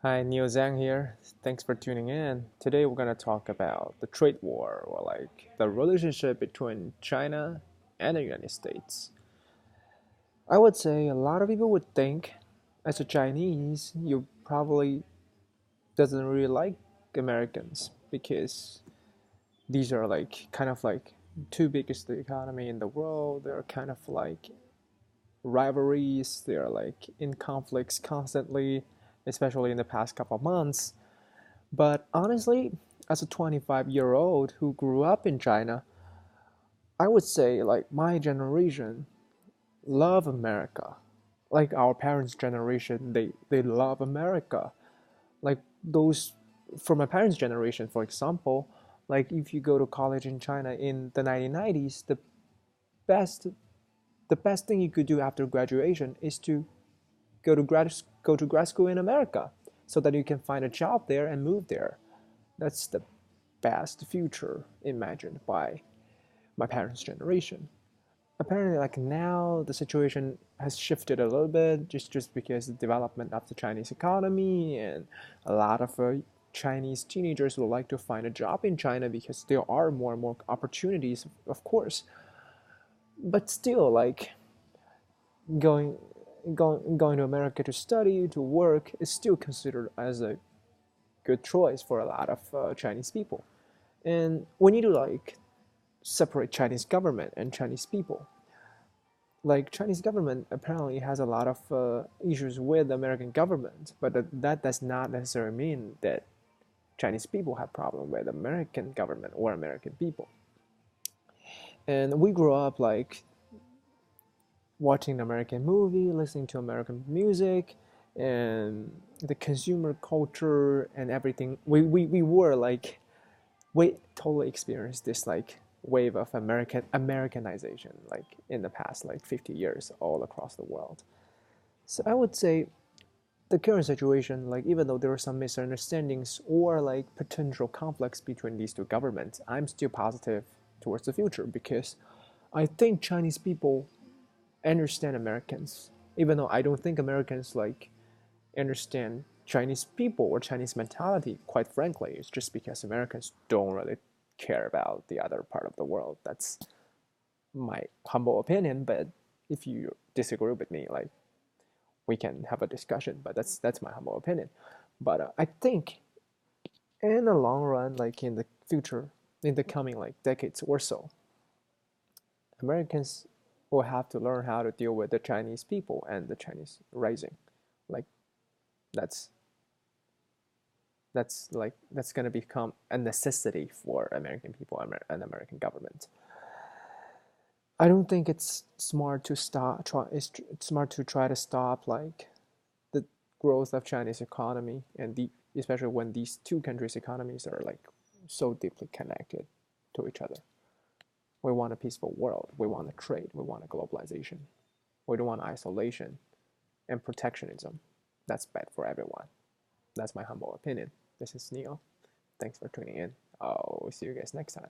Hi, Neo Zhang here. Thanks for tuning in. Today we're going to talk about the trade war, or like the relationship between China and the United States. I would say a lot of people would think, as a Chinese, you probably doesn't really like Americans because these are like kind of like two biggest economy in the world. They're kind of like rivalries. They're like in conflicts constantly, especially in the past couple of months. But honestly, as a 25-year-old who grew up in China, I would say like my generation love America. Like our parents' generation, they love America. Like those for my parents' generation, for example, like if you go to college in China in the 1990s, best the best thing you could do after graduation is to go to grad school in America so that you can find a job there and move there. That's the best future imagined by my parents' generation. Apparently, like now, the situation has shifted a little bit just because the development of the Chinese economy and a lot of Chinese teenagers would like to find a job in China because there are more and more opportunities, of course. But still, like going going to America to study to work is still considered as a good choice for a lot of Chinese people. And we need to like separate Chinese government and Chinese people. Like Chinese government apparently has a lot of issues with the American government, but that does not necessarily mean that Chinese people have problem with American government or American people. And we grew up like watching American movie, listening to American music, and the consumer culture and everything. We were like we totally experienced this like wave of Americanization like in the past like 50 years all across the world. So I would say the current situation, like even though there are some misunderstandings or like potential conflicts between these two governments, I'm still positive towards the future because I think Chinese people understand Americans, even though I don't think Americans like understand Chinese people or Chinese mentality, quite frankly. It's just because Americans don't really care about the other part of the world. That's my humble opinion. But if you disagree with me, like we can have a discussion. But that's my humble opinion. But I think in the long run, like in the future, in the coming like decades or so, Americans will have to learn how to deal with the Chinese people and the Chinese rising. Like that's that's going to become a necessity for American people and American government. I don't think it's smart to stop. It's smart to try to stop like the growth of Chinese economy and especially when these two countries' economies are like so deeply connected to each other. We want a peaceful world. We want a trade. We want a globalization. We don't want isolation and protectionism. That's bad for everyone. That's my humble opinion. This is Neil. Thanks for tuning in. I'll see you guys next time.